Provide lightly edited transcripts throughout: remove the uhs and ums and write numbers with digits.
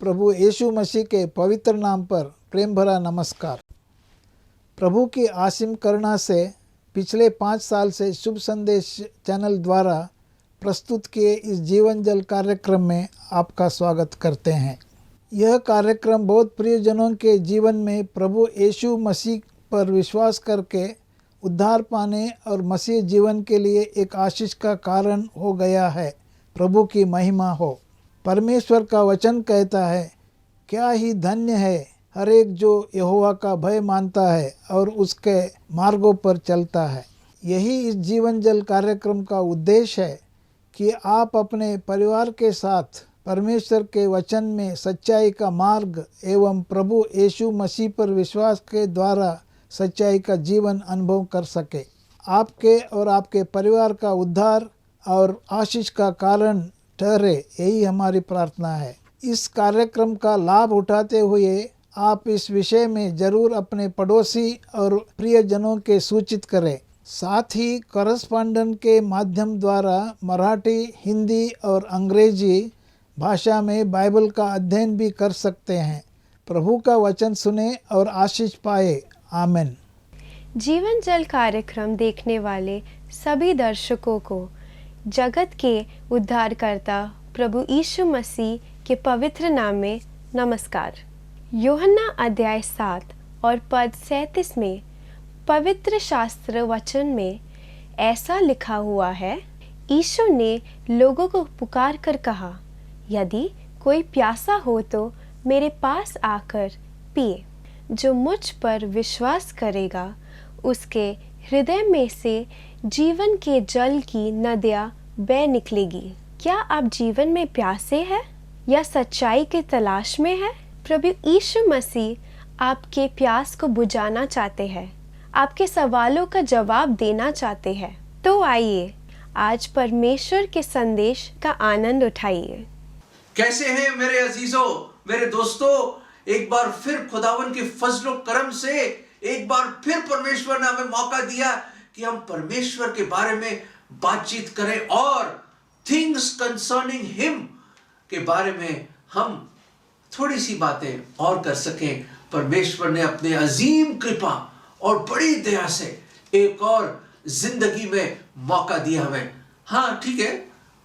प्रभु यीशु मसीह के पवित्र नाम पर प्रेम भरा नमस्कार। प्रभु की असीम करुणा से पिछले 5 साल से शुभ संदेश चैनल द्वारा प्रस्तुत किए इस जीवन जल कार्यक्रम में आपका स्वागत करते हैं। यह कार्यक्रम बहुत प्रियजनों के जीवन में प्रभु यीशु मसीह पर विश्वास करके उद्धार पाने और मसीह जीवन के लिए एक आशीष का कारण हो गया है। प्रभु की महिमा हो। परमेश्वर का वचन कहता है, क्या ही धन्य है हर एक जो यहोवा का भय मानता है और उसके मार्गों पर चलता है। यही इस जीवन जल कार्यक्रम का उद्देश्य है कि आप अपने परिवार के साथ परमेश्वर के वचन में सच्चाई का मार्ग एवं प्रभु यीशु मसीह पर विश्वास के द्वारा सच्चाई का जीवन अनुभव कर सके। आपके और आपके परिवार का उद्धार और आशीष का कारण ठहरे, यही हमारी प्रार्थना है। इस कार्यक्रम का लाभ उठाते हुए आप इस विषय में जरूर अपने पड़ोसी और प्रियजनों के सूचित करें। साथ ही करस्पॉन्डेंट के माध्यम द्वारा मराठी, हिंदी और अंग्रेजी भाषा में बाइबल का अध्ययन भी कर सकते हैं। प्रभु का वचन सुने और आशीष पाए। आमीन। जीवन जल कार्यक्रम देखने वाले सभी दर्शकों को जगत के उद्धारकर्ता प्रभु यीशु मसीह के पवित्र नाम में नमस्कार। यूहन्ना अध्याय 7 और पद 37 में पवित्र शास्त्र वचन में ऐसा लिखा हुआ है, यीशु ने लोगों को पुकार कर कहा, यदि कोई प्यासा हो तो मेरे पास आकर पिए। जो मुझ पर विश्वास करेगा उसके हृदय में से जीवन के जल की नदियाँ बह निकलेगी। क्या आप जीवन में प्यासे हैं या सच्चाई की तलाश में हैं? प्रभु यीशु मसीह आपके प्यास को बुझाना चाहते हैं, आपके सवालों का जवाब देना चाहते हैं। तो आइए आज परमेश्वर के संदेश का आनंद उठाइए। कैसे हैं मेरे अजीजों, मेरे दोस्तों? एक बार फिर खुदावन के फजलो करम से एक बार फिर परमेश्वर ने हमें मौका दिया कि हम परमेश्वर के बारे में बातचीत करें और थिंग्स कंसर्निंग हिम के बारे में हम थोड़ी सी बातें और कर सकें। परमेश्वर ने अपने अजीम कृपा और बड़ी दया से एक और जिंदगी में मौका दिया हमें। हाँ ठीक है,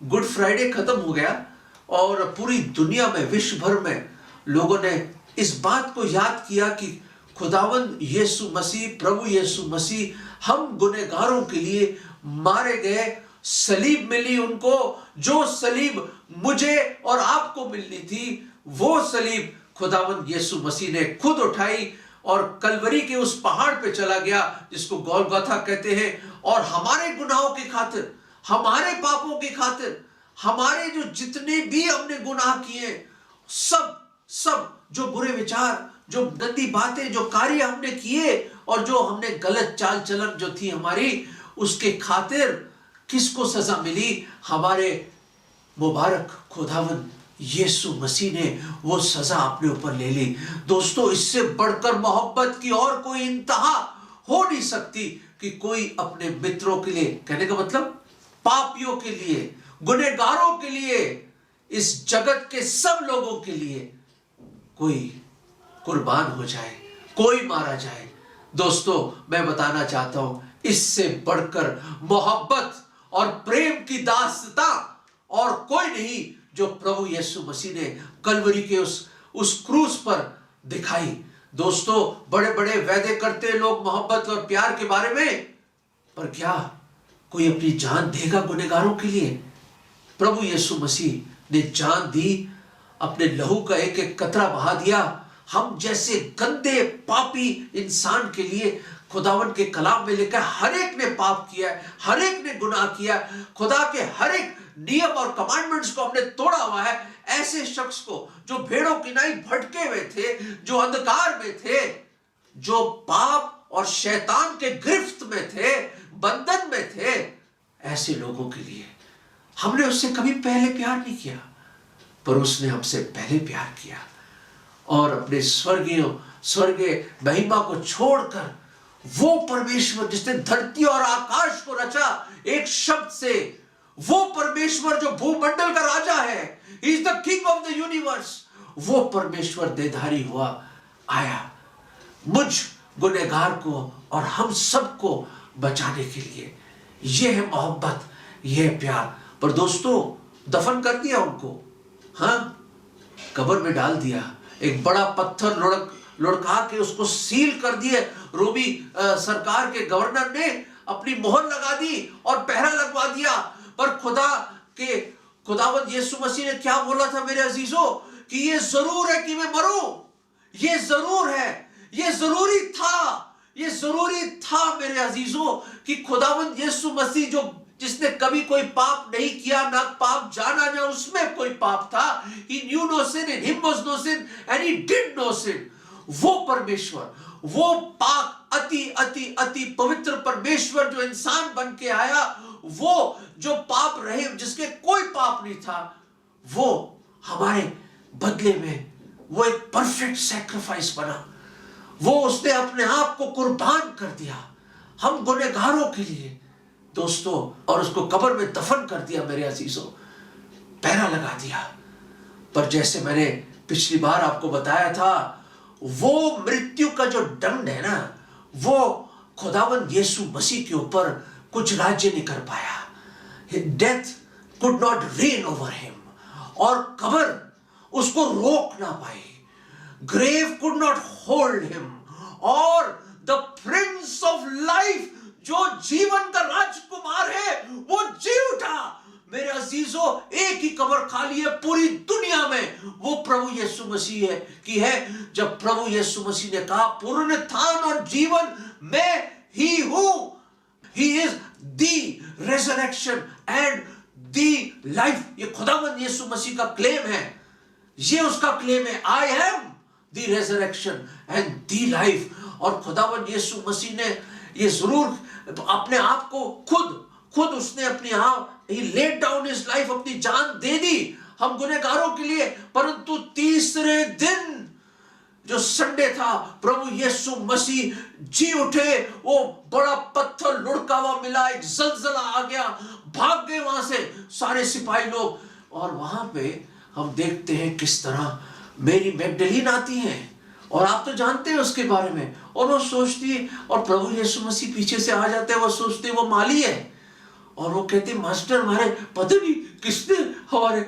गुड फ्राइडे खत्म हो गया और पूरी दुनिया में, विश्व भर में लोगों ने इस बात को याद किया कि खुदावंद यीशु मसीह, प्रभु यीशु मसीह हम गुनहगारों के लिए मारे गए। सलीब मिली उनको, जो सलीब मुझे और आपको मिलनी थी, वो सलीब खुदावंद यीशु मसीह ने खुद उठाई और कलवरी के उस पहाड़ पे चला गया जिसको गोलगोथा कहते हैं। और हमारे गुनाहों की खातिर, हमारे पापों की खातिर, हमारे जो जितने भी हमने गुनाह किए, सब जो बुरे विचार, जो गंदी बातें, जो कार्य हमने किए और जो हमने गलत चाल चलन जो थी हमारी, उसके खातिर किसको सजा मिली? हमारे मुबारक खुदावंद यीशु मसीह ने वो सजा अपने ऊपर ले ली। दोस्तों, इससे बढ़कर मोहब्बत की और कोई इंतहा हो नहीं सकती कि कोई अपने मित्रों के लिए, कहने का मतलब पापियों के लिए, गुनहगारों के लिए, इस जगत के सब लोगों के लिए कोई कुर्बान हो जाए, कोई मारा जाए। दोस्तों, मैं बताना चाहता हूं, इससे बढ़कर मोहब्बत और प्रेम की दास्तां और कोई नहीं जो प्रभु यीशु मसीह ने कलवरी के उस क्रूस पर दिखाई। दोस्तों, बड़े बड़े वादे करते हैं लोग मोहब्बत और प्यार के बारे में, पर क्या कोई अपनी जान देगा गुनहगारों के लिए? प्रभु यीशु मसीह ने जान दी, अपने लहू का एक एक कतरा बहा दिया हम जैसे गंदे पापी इंसान के लिए। खुदावन के कलाम में लिखा है, हर एक ने पाप किया है, हर एक ने गुनाह किया, खुदा के हर एक नियम और कमांडमेंट्स को हमने तोड़ा हुआ है। ऐसे शख्स को जो भेड़ों की नाई भटके हुए थे, जो अंधकार में थे, जो पाप और शैतान के गिरफ्त में थे, बंधन में थे, ऐसे लोगों के लिए हमने उससे कभी पहले प्यार नहीं किया, पर उसने हमसे पहले प्यार किया और अपने स्वर्गीय महिमा को छोड़कर वो परमेश्वर जिसने धरती और आकाश को रचा एक शब्द से, वो परमेश्वर जो भूमंडल का राजा है, he is the king of the universe, वो परमेश्वर देधारी हुआ, आया मुझ गुनहगार को और हम सबको बचाने के लिए। ये है मोहब्बत, ये है प्यार। पर दोस्तों दफन कर दिया उनको, हाँ, कब्र में डाल दिया, एक बड़ा पत्थर लुढ़का के उसको सील कर दिए। रोमी सरकार के गवर्नर ने अपनी मोहर लगा दी और पहरा लगवा दिया। पर खुदावंद यीशु मसीह ने क्या बोला था मेरे अजीजों, कि ये जरूर है कि मैं मरूं, ये जरूर है, ये जरूरी था मेरे अजीजों कि खुदावंद यीशु मसीह जिसने कभी कोई पाप नहीं किया, ना पाप जाना, ना उसमें कोई पाप था, he knew no sin, in him was no sin and he did no sin, वो परमेश्वर, वो पाक अति अति अति पवित्र परमेश्वर जो इंसान बन के आया, वो जो पाप रहे, जिसके कोई पाप नहीं था, वो हमारे बदले में वो एक परफेक्ट सैक्रिफाइस बना। वो उसने अपने आप को कुर्बान कर दिया हम गुनहगारों के लिए दोस्तों, और उसको कब्र में दफन कर दिया मेरे अजीजों, पहरा लगा दिया। पर जैसे मैंने पिछली बार आपको बताया था, वो मृत्यु का जो दंड है ना, वो खुदावंद यीशु मसीह के ऊपर कुछ राज्य नहीं कर पाया। Death could not reign over him, और कब्र उसको रोक ना पाई। Grave could not hold him, और द प्रिंस ऑफ लाइफ, जो जीवन का राजकुमार है, वो जी उठा। मेरे अजीजों, एक ही कब्र खाली है पूरी दुनिया में, वो प्रभु यीशु मसीह है की है। जब प्रभु यीशु मसीह ने कहा पुनरुत्थान और जीवन मैं ही हूं, he is the resurrection and the life. ये खुदावंद यीशु मसीह का क्लेम है, ये उसका क्लेम है, I am the resurrection and the life. और खुदावंद यीशु मसीह ने ये जरूर अपने आप को खुद उसने अपनी ही लेड डाउन हिज लाइफ, अपनी जान दे दी हम गुनहगारों के लिए। परंतु तीसरे दिन जो संडे था, प्रभु यीशु मसीह जी उठे। वो बड़ा पत्थर लुढ़का हुआ मिला, एक जलजला आ गया, भाग गए वहां से सारे सिपाही लोग। और वहां पे हम देखते हैं किस तरह मेरी मैगदलीन आती है, और आप तो जानते हैं उसके बारे में, और वो सोचती है, और प्रभु यीशु मसीह पीछे से आ जाते हैं, वो सोचते हैं वो माली है, और वो कहते मास्टर हमारे पता नहीं किसने हमारे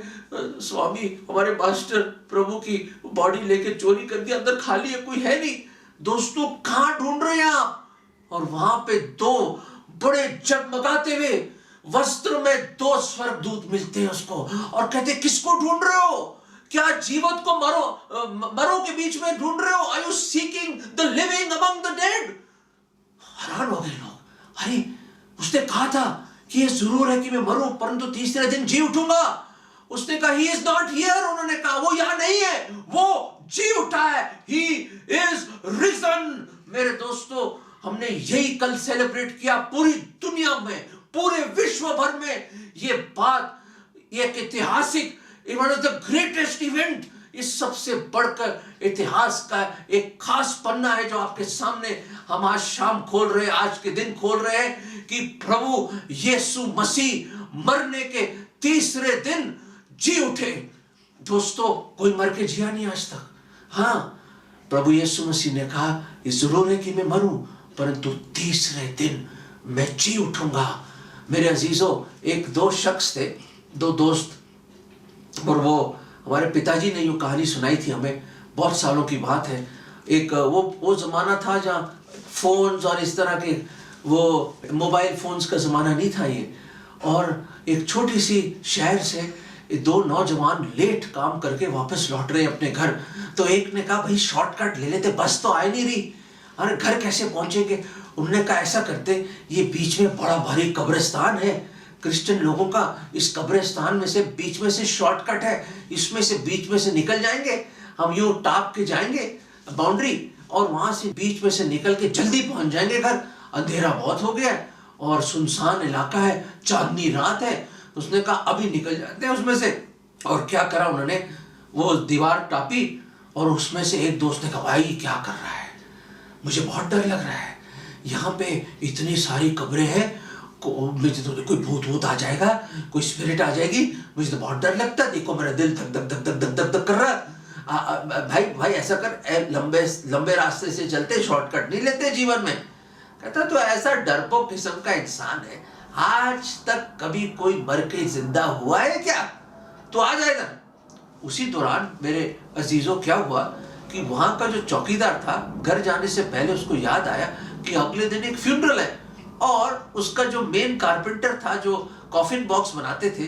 स्वामी, हमारे मास्टर प्रभु की बॉडी लेके चोरी कर दिया, अंदर खाली है, कोई है नहीं। दोस्तों कहां ढूंढ रहे हैं आप? और वहां पे दो बड़े जगमगाते हुए वस्त्र में दो स्वर्गदूत मिलते हैं उसको, और कहते किसको ढूंढ रहे हो? क्या जीवत को मरो के बीच में ढूंढ रहे हो? Are you seeking the living among the dead? हैरान हो गए लोग। अरे उसने कहा था कि ये जरूर है कि मैं मरूं परंतु तीसरे दिन जी उठूंगा। उसने कहा ही इज नॉट हियर, उन्होंने कहा वो यहां नहीं है, वो जी उठा है, ही इज रिजन। मेरे दोस्तों हमने यही कल सेलिब्रेट किया पूरी दुनिया में, पूरे विश्व भर में। ये बात एक ऐतिहासिक, one of the greatest event, इस सबसे बढ़कर इतिहास का एक खास पन्ना है जो आपके सामने हम आज शाम खोल रहे हैं, आज के दिन खोल रहे हैं कि प्रभु यीशु मसीह मरने के तीसरे दिन जी उठे। दोस्तों कोई मर के जिया नहीं आज तक। हाँ, प्रभु यीशु मसीह ने कहा ये जरूर है कि मैं मरूं परंतु तीसरे दिन मैं जी उठूंगा। मेरे अजीजों, एक दो शख्स थे, दो दोस्त, और वो हमारे पिताजी ने यूँ कहानी सुनाई थी हमें, बहुत सालों की बात है। एक वो ज़माना था जहाँ फ़ोन्स और इस तरह के वो मोबाइल फ़ोन्स का ज़माना नहीं था ये। और एक छोटी सी शहर से दो नौजवान लेट काम करके वापस लौट रहे अपने घर। तो एक ने कहा भाई शॉर्टकट ले लेते, बस तो आ नहीं रही, अरे घर कैसे पहुँचेंगे? उन्होंने कहा ऐसा करते, ये बीच में बड़ा भारी कब्रिस्तान है क्रिश्चियन लोगों का, इस कब्रिस्तान में से बीच में से शॉर्टकट है, इसमें से बीच में से निकल जाएंगे, हम यूं टाप के जाएंगे बाउंड्री, और वहां से बीच में से निकल के जल्दी पहुंच जाएंगे घर। अंधेरा बहुत हो गया है और सुनसान इलाका है, चांदनी रात है। उसने कहा अभी निकल जाते हैं उसमें से। और क्या करा उन्होंने, वो दीवार टापी, और उसमें से एक दोस्त ने कहा भाई क्या कर रहा है, मुझे बहुत डर लग रहा है, यहाँ पे इतनी सारी कब्रें हैं, मुझे तो कोई भूत आ जाएगा, कोई स्पिरिट आ जाएगी, मुझे तो बहुत डर लगता है, देखो मेरा दिल धक धक धक धक धक धक धक कर रहा है। भाई भाई ऐसा कर, लंबे लंबे रास्ते से चलते, शॉर्टकट नहीं लेते जीवन में। कहता तो ऐसा डरपोक किस्म का इंसान है, आज तक कभी कोई मर के जिंदा हुआ है क्या? तो आ जाएगा। उसी दौरान मेरे अजीजों क्या हुआ कि वहां का जो चौकीदार था, घर जाने से पहले उसको याद आया कि अगले दिन एक फ्यूनरल है, और उसका जो मेन कारपेंटर था जो कॉफिन बॉक्स बनाते थे,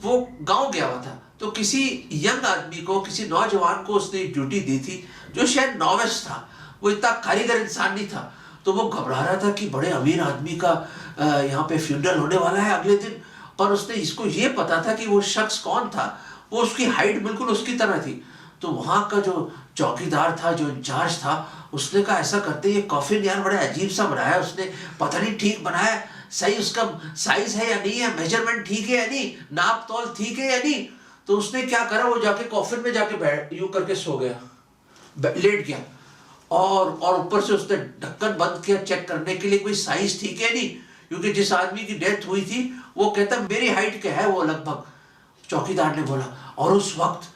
वो गांव गया हुआ था। तो किसी यंग आदमी को, किसी नौजवान को उसने ड्यूटी दी थी, जो शायद नॉवेस था, वो इतना कारीगर इंसान नहीं था। तो वो घबरा रहा था कि बड़े अमीर आदमी का यहाँ पे फ्यूनरल होने वाला है अगले दिन, और उसने इसको ये पता था कि वो शख्स कौन था, वो उसकी हाइट बिल्कुल उसकी तरह थी। तो वहां का जो चौकीदार था, जो इंचार्ज था, उसने कहा ऐसा करते, ये कॉफिन यार बड़ा अजीब सा बनाया उसने, पता नहीं ठीक बनाया, सही उसका साइज है या नहीं है, मेजरमेंट ठीक है या नहीं, नाप तौल ठीक है या नहीं। तो उसने क्या करा, वो जाके कॉफिन में जाके बैठ यूं करके सो गया, लेट गया, और ऊपर से उसने ढक्कन बंद किया चेक करने के लिए कोई साइज ठीक है नहीं, क्योंकि जिस आदमी की डेथ हुई थी वो कहता मेरी हाइट क्या है वो लगभग। चौकीदार ने बोला, और उस वक्त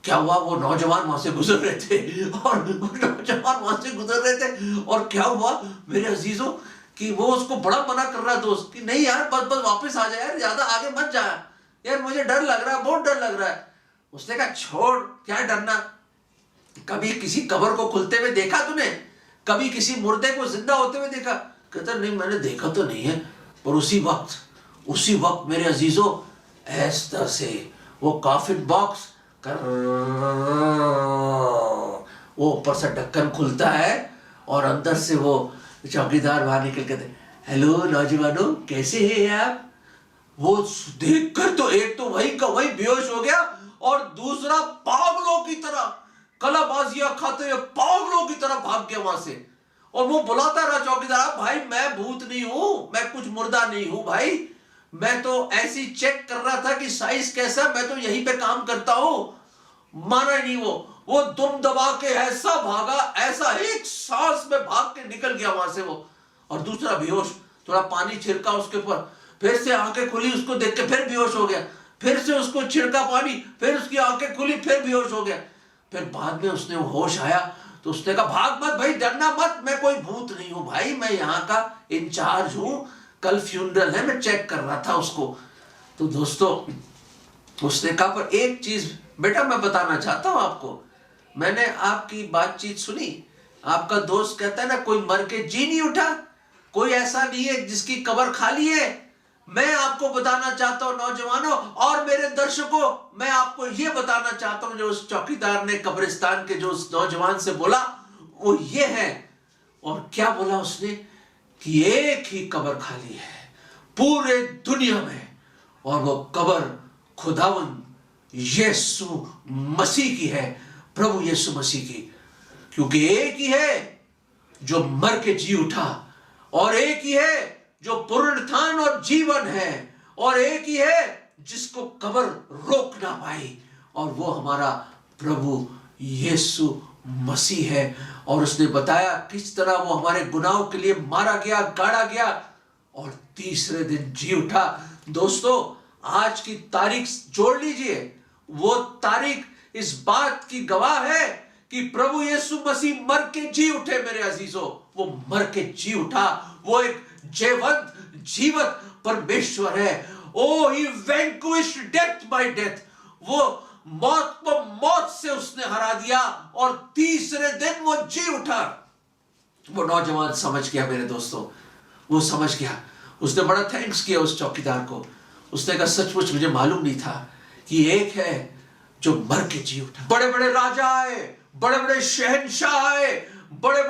क्या हुआ, वो नौजवान वहां से गुजर रहे थे, और क्या हुआ मेरे अजीजों कि वो उसको बड़ा मना कर रहा दोस्त कि नहीं यार, बस बस वापस आ जाए यार, ज्यादा आगे मत जा यार, मुझे डर लग रहा है, बहुत डर लग रहा है। उसने कहा छोड़, क्या डरना, कभी किसी कब्र को खुलते हुए देखा तूने? कभी किसी मुर्दे को जिंदा होते हुए देखा? कहता नहीं मैंने देखा तो नहीं है। पर उसी वक्त मेरे अजीजों, ऐसा से वो कॉफिन बॉक्स कर, वो ऊपर से ढक्कन खुलता है, और अंदर से वो चौकीदार बाहर निकल के, हेलो नौजवानों, कैसे हैं आप? वो देखकर तो एक तो वही का वही बेहोश हो गया, और दूसरा पागलों की तरह कलाबाजियां खाते हुए पागलों की तरह भाग गया वहां से। और वो बुलाता रहा चौकीदार, भाई मैं भूत नहीं हूं, मैं कुछ मुर्दा नहीं हूं भाई, मैं तो ऐसी चेक कर रहा था कि साइज कैसा, मैं तो यहीं पे काम करता हूं। माना ही नहीं वो दुम दबा के ऐसा भागा, ऐसा एक सांस में भाग के निकल गया वहां से वो। और दूसरा बेहोश, थोड़ा पानी छिड़का उसके ऊपर, फिर से आंखें खुली, उसको देख के फिर बेहोश हो गया, फिर से उसको छिड़का पानी, फिर उसकी आंखें खुली, फिर बेहोश हो गया। फिर बाद में उसने होश आया तो उसने कहा भाग मत भाई, डरना मत, मैं कोई भूत नहीं हूं भाई, मैं यहाँ का इंचार्ज हूं, कल फ्यूनरल है, मैं चेक कर रहा था उसको। तो दोस्तों उसने कहा पर एक चीज बेटा मैं बताना चाहता हूं आपको, मैंने आपकी बातचीत सुनी, आपका दोस्त कहता है ना कोई मर के जी नहीं उठा, कोई ऐसा नहीं है जिसकी कब्र खाली है। मैं आपको बताना चाहता हूं नौजवानों और मेरे दर्शकों, मैं आपको यह बताना चाहता हूं जो उस चौकीदार ने कब्रिस्तान के जो उस नौजवान से बोला वो ये है। और क्या बोला उसने कि एक ही कब्र खाली है पूरे दुनिया में, और वो कब्र खुदावंद यीशु मसीह की है, प्रभु यीशु मसीह की। क्योंकि एक ही है जो मर के जी उठा, और एक ही है जो पुनरुत्थान और जीवन है, और एक ही है जिसको कब्र रोक ना पाई, और वो हमारा प्रभु यीशु मसीह है। और उसने बताया किस तरह वो हमारे गुनाहों के लिए मारा गया, गाड़ा गया, और तीसरे दिन जी उठा। दोस्तों आज की तारीख जोड़ लीजिए, वो तारीख इस बात की गवाह है कि प्रभु यीशु मसीह मर के जी उठे। मेरे अजीजों वो मर के जी उठा, वो एक जीवंत जीवत परमेश्वर है। ओ ही वैंक्विश्ड डेथ बाय डेथ, वो मौत को मौत से उसने हरा दिया, और तीसरे दिन वो जी उठा। वो नौजवान समझ गया मेरे दोस्तों, वो समझ गया, उसने बड़ा थैंक्स किया उस चौकीदार को। उसने कहा सचमुच मुझे मालूम नहीं था कि एक है जो मर के जी उठा। बड़े बड़े राजा आए, बड़े बड़े शहंशाह आए, बड़े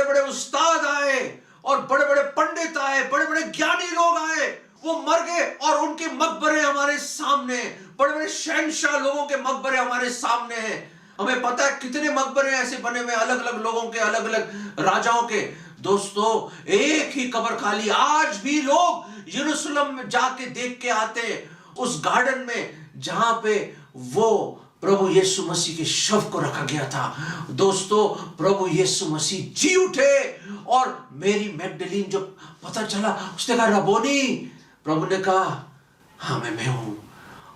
बड़े उस्ताद आए, और बड़े बड़े पंडित आए, बड़े बड़े ज्ञानी लोग आए, वो मर गए, और उनके मकबरे हमारे सामने, बड़े बड़े शहंशाह लोगों के मकबरे हमारे सामने हैं। हमें पता है कितने मकबरे ऐसे बने हुए अलग अलग लोगों के, अलग अलग राजाओं के। दोस्तों एक ही कब्र खाली। आज भी लोग यरूशलेम में जाके देख के आते हैं, उस गार्डन में जहां पे वो प्रभु यीशु मसीह के शव को रखा गया था। दोस्तों प्रभु यीशु मसीह जी उठे, और मेरी मैगदलीन जो पता चला उसने कहा रबोनी, प्रभु ने कहा हाँ मैं हूं।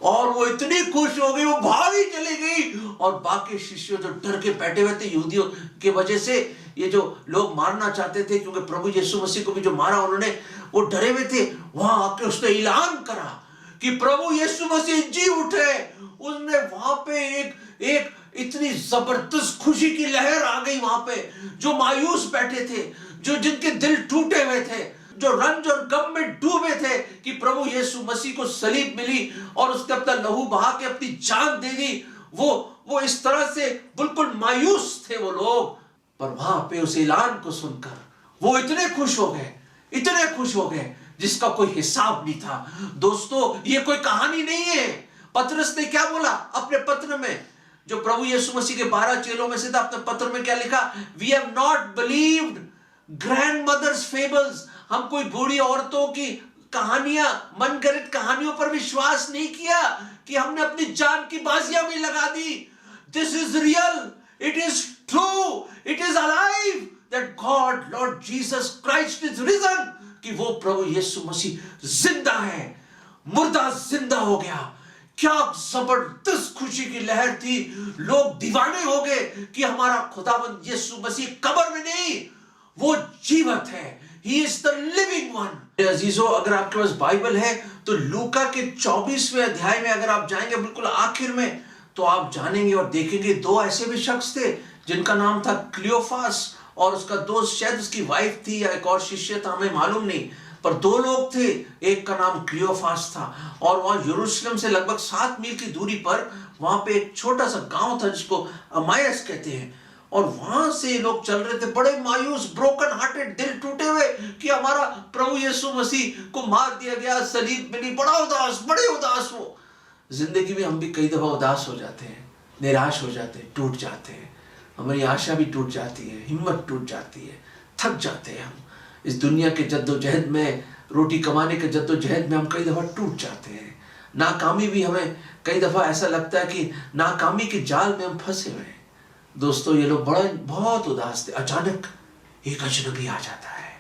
और वो इतनी खुश हो गई, वो भागी चली गई। और बाकी शिष्य जो डर के बैठे हुए थे यहूदियों के वजह से, ये जो लोग मारना चाहते थे, क्योंकि प्रभु यीशु मसीह को भी जो मारा उन्होंने, वो डरे हुए थे। वहां आके उसने ऐलान करा कि प्रभु यीशु मसीह जी उठे। उसने वहां पे एक इतनी जबरदस्त खुशी की लहर आ गई वहां पे। जो मायूस बैठे थे, जो जिनके दिल टूटे हुए थे, जो रंज और गम में डूबे थे कि प्रभु यीशु मसीह को सलीब मिली और उसने अपना लहू बहा के अपनी जान दे दी, वो इस तरह से बिल्कुल मायूस थे वो लोग। पर वहां पे उस ऐलान को सुनकर वो इतने खुश हो गए, इतने खुश हो गए जिसका कोई हिसाब नहीं था। दोस्तों, ये कोई कहानी नहीं है। पतरस ने क्या बोला अपने पत्र में, जो प्रभु यीशु मसीह के 12 चेलों में से था, अपने पत्र में क्या लिखा? We have not believed grandmothers' fables. हम कोई बूढ़ी औरतों की कहानियां, मनगढ़ंत कहानियों पर विश्वास नहीं किया कि हमने अपनी जान की बाजियां भी लगा दी। This is real, it is true, it is alive that God Lord Jesus Christ is risen, कि वो प्रभु यीशु मसीह जिंदा है, मुर्दा जिंदा हो गया। क्या जबरदस्त खुशी की लहर थी। लोग दीवाने हो गए कि हमारा खुदावंद यीशु मसीह कब्र में नहीं, वो जीवित है। He is the living one। अजीजों, अगर आपके पास बाइबल है तो लूका के 24वें अध्याय में अगर आप जाएंगे बिल्कुल आखिर में, तो आप जानेंगे और देखेंगे 2 ऐसे भी शख्स थे जिनका नाम था क्लियोफास, और उसका दोस्त, शायद उसकी वाइफ थी या एक और शिष्य था, हमें मालूम नहीं, पर 2 लोग थे। एक का नाम क्लियोफास था, और वहां यरूशलेम से लगभग 7 मील की दूरी पर वहां पे एक छोटा सा गांव था जिसको अमायस कहते हैं। और वहां से लोग चल रहे थे बड़े मायूस, ब्रोकन हार्टेड, दिल टूटे हुए कि हमारा प्रभु यीशु मसीह को मार दिया गया, सलीब मिली, बड़ा उदास, बड़े उदास। वो जिंदगी में हम भी कई दफा उदास हो जाते हैं, निराश हो जाते हैं, टूट जाते हैं, हमारी आशा भी टूट जाती है, हिम्मत टूट जाती है, थक जाते हैं। हम इस दुनिया के जद्दोजहद में, रोटी कमाने के जद्दोजहद में हम कई दफा टूट जाते हैं। नाकामी भी, हमें कई दफा ऐसा लगता है कि नाकामी के जाल में हम फंसे हुए हैं। दोस्तों, ये लोग बहुत उदास थे। अचानक एक अजनबी आ जाता है,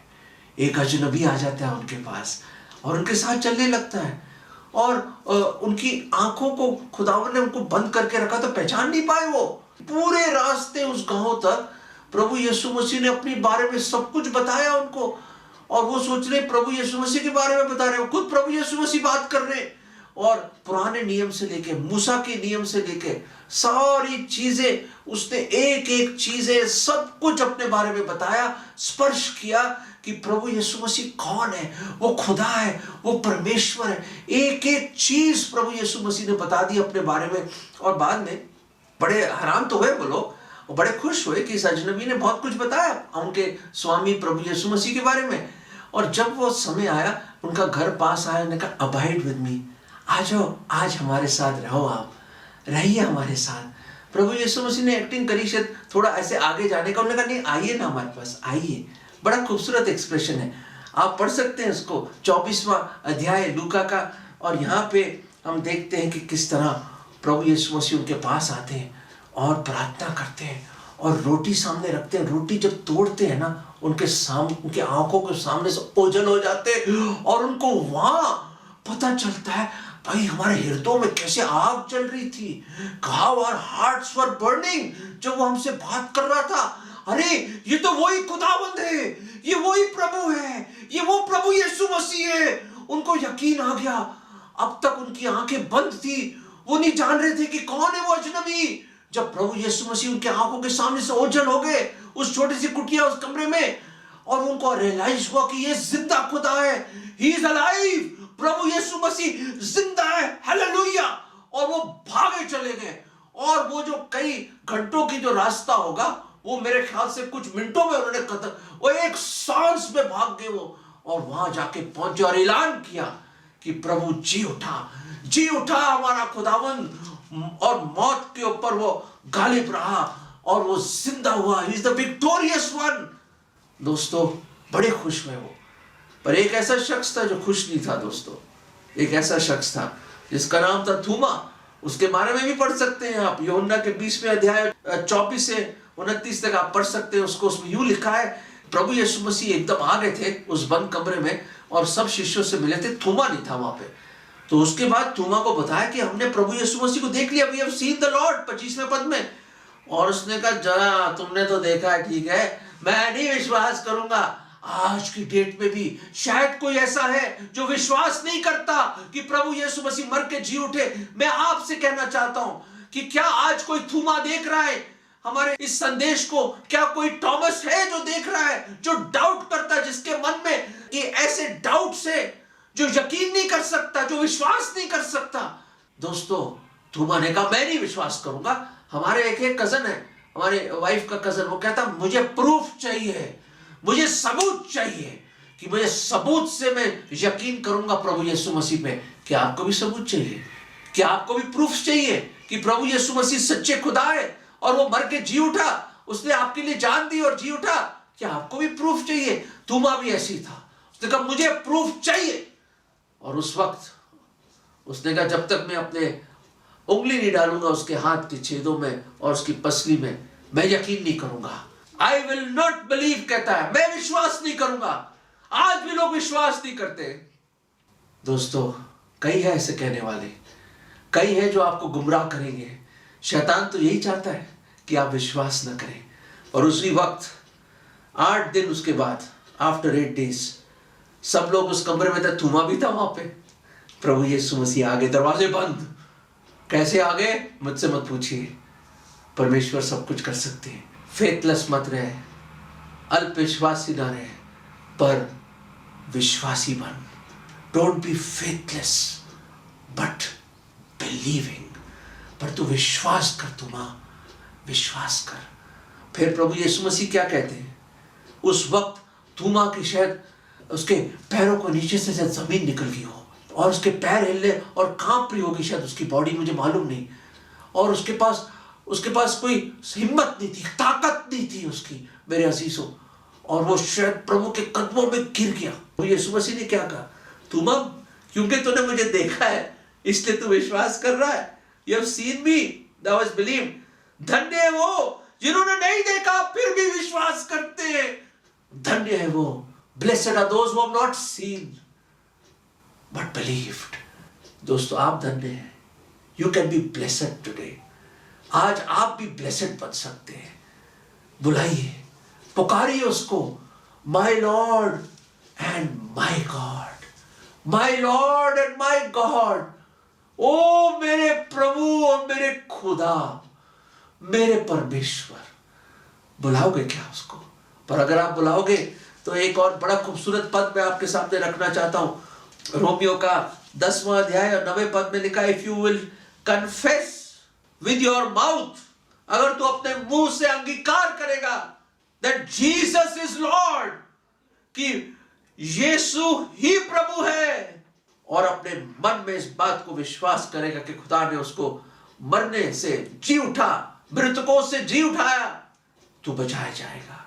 एक अजनबी आ जाता है उनके पास और उनके साथ चलने लगता है। और उनकी आंखों को खुदावन ने उनको बंद करके रखा, तो पहचान नहीं पाए वो। पूरे रास्ते उस गांव तक प्रभु यीशु मसीह ने अपने बारे में सब कुछ बताया उनको, और वो सोच रहे प्रभु यीशु मसीह के बारे में बता रहे हो, खुद प्रभु यीशु मसीह बात कर रहे हैं। और पुराने नियम से लेके, मूसा के नियम से लेके सारी चीजें उसने, एक एक चीजें, सब कुछ अपने बारे में बताया, स्पर्श किया कि प्रभु यीशु मसीह कौन है, वो खुदा है, वो परमेश्वर है। एक एक चीज प्रभु यीशु मसीह ने बता दी अपने बारे में। और बाद में बड़े हैरान तो हुए वो लोग, और बड़े खुश हुए कि इस अजनबी ने बहुत कुछ बताया उनके स्वामी प्रभु यीशु मसीह के बारे में। और जब वो समय आया, उनका घर पास आया, उन्होंने कहा अबाइड विद मी, आ जाओ, आज हमारे साथ रहो, आप रहिए हमारे साथ। प्रभु यीशु मसीह ने एक्टिंग करी शायद थोड़ा ऐसे आगे जाने का, उन्होंने कहा नहीं, आइए ना हमारे पास, आइए। बड़ा खूबसूरत एक्सप्रेशन है, आप पढ़ सकते हैं इसको, 24वां अध्याय लूका का। और यहाँ पे हम देखते हैं कि किस तरह प्रभु यीशु मसीह उनके पास आते हैं और प्रार्थना करते हैं और रोटी सामने रखते हैं। रोटी जब तोड़ते हैं ना, उनके आंखों के सामने से ओझल हो जाते हैं, और उनको वहां पता चलता है भाई हमारे हृदयों में कैसे आग जल रही थी। How our hearts were burning, जब वो हमसे बात कर रहा था, अरे ये तो वही खुदावंद है, ये वही प्रभु है, ये वो प्रभु यीशु मसीह है। उनको यकीन आ गया। अब तक उनकी आंखें बंद थी, वो नहीं जान रहे थे कि कौन है वो अजनबी। जब प्रभु यीशु मसीह उनके आंखों के सामने से ओझल हो गए उस छोटी सी कुटिया, उस कमरे में, और उनको रियलाइज हुआ कि ये जिंदा खुदा है, ही इज अलाइव, प्रभु यीशु मसीह जिंदा है, हालेलुया। और वो भागे चले गए, और वो जो कई घंटों की जो रास्ता होगा, वो मेरे ख्याल से कुछ मिनटों में उन्होंने खत्म, वो एक सांस में भाग गए वो, और वहां जाके पहुंचे और ऐलान किया कि प्रभु जी उठा, जी उठा हमारा खुदावंद, और मौत के ऊपर वो गालिब रहा और वो जिंदा हुआ। He is the victorious one. दोस्तों, बड़े खुश हुए वो। पर एक ऐसा शख्स था जो खुश नहीं था। दोस्तों, एक ऐसा शख्स था जिसका नाम था थूमा। उसके बारे में भी पढ़ सकते हैं आप, यूहन्ना के 20वें अध्याय 24 से 29 तक आप पढ़ सकते हैं उसको। उसमें यूं लिखा है, प्रभु यीशु मसीह एकदम आ गए थे उस बंद कमरे में और सब शिष्यों से मिले थे, थूमा नहीं था वहां पे। तो उसके बाद थोमा को बताया कि हमने प्रभु यीशु मसीह को देख लिया, we have seen the Lord, 25वें पद में। और उसने कहा जरा तुमने तो देखा है, ठीक है, मैं नहीं विश्वास करूंगा। आज की डेट में भी शायद कोई ऐसा है जो विश्वास नहीं करता कि प्रभु यीशु मसीह मर के जी उठे। मैं आपसे कहना चाहता हूं कि क्या आज कोई थूमा देख रहा है हमारे इस संदेश को? क्या कोई थॉमस है जो देख रहा है, जो डाउट करता है, जिसके मन में कि ऐसे डाउट से जो यकीन नहीं कर सकता, जो विश्वास नहीं कर सकता? दोस्तों, थूमा ने कहा मैं नहीं विश्वास करूंगा। हमारे एक कजन है, हमारे वाइफ का कजन, वो कहता मुझे प्रूफ चाहिए, मुझे सबूत चाहिए, कि मुझे सबूत से मैं यकीन करूंगा प्रभु यीशु मसीह पे। क्या आपको भी सबूत चाहिए? क्या आपको भी प्रूफ चाहिए कि प्रभु यीशु मसीह सच्चे खुदा है और वो मर के जी उठा, उसने आपके लिए जान दी और जी उठा? क्या आपको भी प्रूफ चाहिए? थूमा भी ऐसी था, उसने कहा मुझे प्रूफ चाहिए। और उस वक्त उसने कहा जब तक मैं अपने उंगली नहीं डालूंगा उसके हाथ के छेदों में और उसकी पसली में, मैं यकीन नहीं करूंगा। आई विल नॉट बिलीव, कहता है, मैं विश्वास नहीं करूंगा। आज भी लोग विश्वास नहीं करते। दोस्तों, कई है ऐसे कहने वाले, कई है जो आपको गुमराह करेंगे। शैतान तो यही चाहता है कि आप विश्वास न करें। और उसी वक्त 8 दिन उसके बाद, आफ्टर 8 days, सब लोग उस कमरे में थे, थूमा भी था वहां पे। प्रभु यीशु मसीह आ गए, दरवाजे बंद। कैसे आ गए मुझसे मत पूछिए, परमेश्वर सब कुछ कर सकते हैं। फेथलेस मत रहे, अल्पविश्वासी ना रहे, पर विश्वासी बन। Don't be faithless but believing. पर तू विश्वास कर, तू मां विश्वास कर। फिर प्रभु यीशु मसीह क्या कहते हैं? उस वक्त थूमा की शायद उसके पैरों को नीचे से शायद जमीन निकल गई हो और उसके पैर हिले और कांप रही होगी शायद उसकी बॉडी, मुझे मालूम नहीं। और उसके पास कोई हिम्मत नहीं थी, ताकत नहीं थी उसकी, मेरे अजीजों। और वो शायद प्रभु के कदमों में गिर गया। तो यीशु मसीह ने क्या कहा? थूमा, क्योंकि तूने मुझे देखा है इसलिए तू विश्वास कर रहा है। You have seen me, thou hast believed. धन्य है वो जिन्होंने नहीं देखा फिर भी विश्वास करते हैं। धन्य है वो, blessed are those who have not seen but believed. दोस्तों, आप धन्य हैं। You can be blessed today. आज आप भी blessed बन सकते हैं। बुलाइए, पुकारिए उसको, my Lord and my God, my Lord and my God. ओ मेरे प्रभु और मेरे खुदा, मेरे परमेश्वर। बुलाओगे क्या उसको? पर अगर आप बुलाओगे तो एक और बड़ा खूबसूरत पद मैं आपके सामने रखना चाहता हूं। रोमियो का 10वां अध्याय और 9वें पद में लिखा, if you will confess with your mouth, अगर तू अपने मुंह से अंगीकार करेगा दैट जीसस इज लॉर्ड, कि यीशु ही प्रभु है, और अपने मन में इस बात को विश्वास करेगा कि खुदा ने उसको मरने से जी उठा, मृतकों से जी उठाया, तो बचाया जाएगा,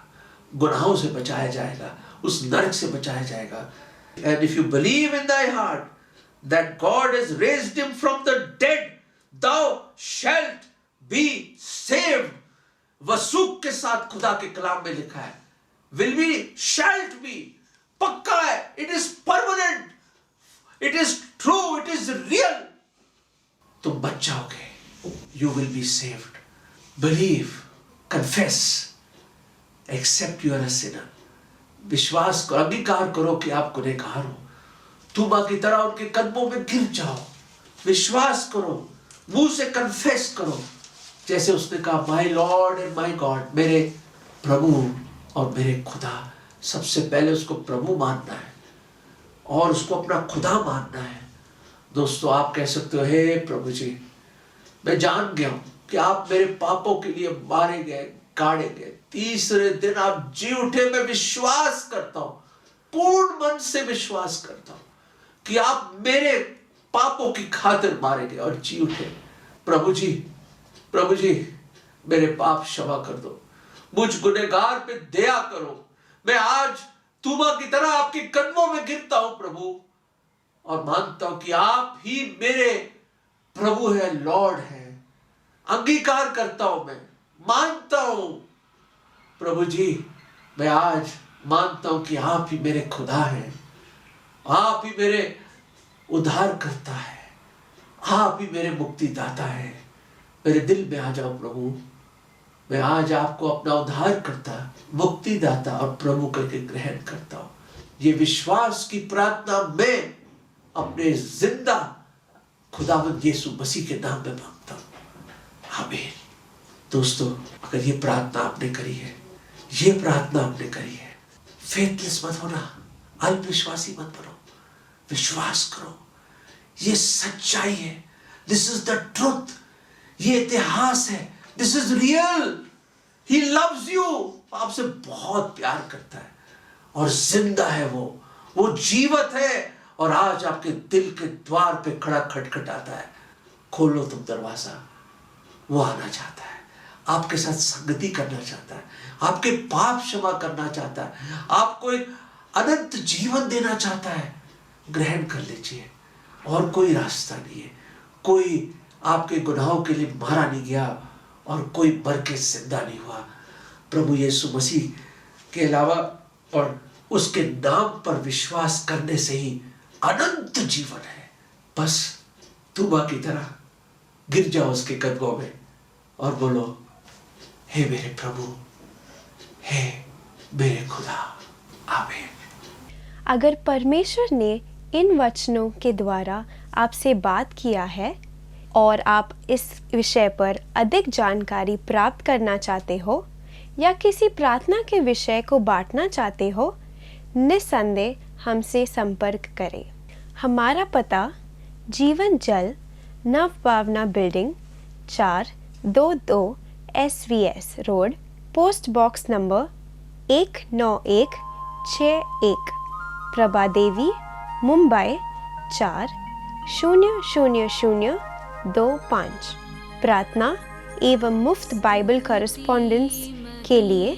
गुनाहों से बचाया जाएगा, उस नरक से बचाया जाएगा। And if you believe in thy heart that God has raised him from the dead, thou shalt be saved। वसूक के साथ खुदा के कलाम में लिखा है, will be, shalt be, पक्का है, it is permanent, it is true, it is real। तुम बच जाओगे, you will be saved। believe, confess, accept you are a sinner। विश्वास करो, अंगीकार करो कि आप गुनहगार हो। थूमा की तरह उनके कदमों में गिर जाओ, विश्वास करो, मुंह से कन्फेस करो, जैसे उसने कहा my lord and my God, मेरे प्रभु और मेरे खुदा। सबसे पहले उसको प्रभु मानना है और उसको अपना खुदा मानना है। दोस्तों, आप कह सकते हो, हे प्रभु जी, मैं जान गया हूं कि आप मेरे पापों के लिए मारे गए, गाड़े गए, तीसरे दिन आप जी उठे। मैं विश्वास करता हूं, पूर्ण मन से विश्वास करता हूं कि आप मेरे पापों की खातिर मारे गए और जी उठे। प्रभु जी, मेरे पाप क्षमा कर दो, मुझ गुनहगार पे दया करो। मैं आज थूमा की तरह आपके कदमों में गिरता हूं प्रभु, और मानता हूं कि आप ही मेरे प्रभु है, लॉर्ड है। अंगीकार करता हूं, मैं मानता हूं प्रभु जी, मैं आज मानता हूं कि आप ही मेरे खुदा हैं, आप ही मेरे उद्धार करता है। आप ही मेरे मुक्तिदाता है। मेरे दिल में आ जाओ प्रभु, मैं आज आपको अपना उद्धार करता, मुक्तिदाता और प्रभु करके ग्रहण करता हूँ। ये विश्वास की प्रार्थना मैं अपने जिंदा खुदावंद यीशु मसीह के नाम में मांगता हूँ, आमीन। दोस्तों, अगर ये प्रार्थना आपने करी है, ये प्रार्थना आपने करी है, फेथलेस मत होना, अल्पविश्वासी मत बनो, विश्वास करो, ये सच्चाई है, दिस इज द ट्रुथ, ये इतिहास है, this is real. He loves you, आपसे बहुत प्यार करता है और जिंदा है वो जीवित है और आज आपके दिल के द्वार पे खड़ा खटखटाता है। खोलो तुम दरवाजा, वो आना चाहता है, आपके साथ संगति करना चाहता है, आपके पाप क्षमा करना चाहता है, आपको एक अनंत जीवन देना चाहता है। ग्रहण कर लीजिए, और कोई रास्ता नहीं है। कोई आपके गुनाहों के लिए मारा नहीं गया और कोई मर के जिंदा नहीं हुआ। प्रभु यीशु मसीह के अलावा और उसके नाम पर विश्वास करने से ही अनंत जीवन है। बस तूबा की तरह गिर जाओ उसके कदमों में और बोलो, हे मेरे प्रभु, हे मेरे खुदा, आमीन। अगर परमेश्वर ने इन वचनों के द्वारा आपसे बात किया है और आप इस विषय पर अधिक जानकारी प्राप्त करना चाहते हो या किसी प्रार्थना के विषय को बांटना चाहते हो, निस्संदेह हमसे संपर्क करें। हमारा पता जीवन जल Navbhavna building 422 SVS road, post box number 19161, Prabha Devi, Mumbai 400025। प्रार्थना एवं मुफ्त बाइबल कॉरेस्पॉन्डेंस के लिए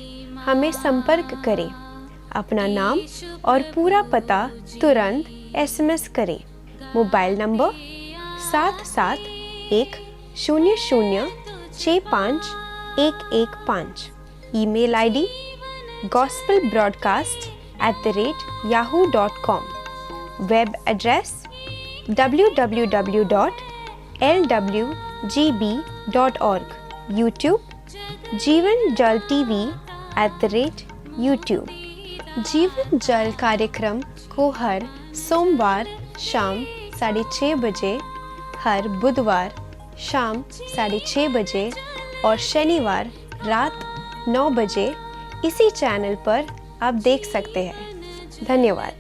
हमें संपर्क करें। अपना नाम और पूरा पता तुरंत SMS करें। Mobile number 7710065115। Email ID gospelbroadcast@yahoo.com। Web address www.lwgb.org। YouTube जीवन जल TV @YouTube। जीवन जल कार्यक्रम को हर सोमवार शाम 6:30 बजे, हर बुधवार शाम 6:30 बजे और शनिवार रात 9 बजे इसी चैनल पर आप देख सकते हैं। धन्यवाद।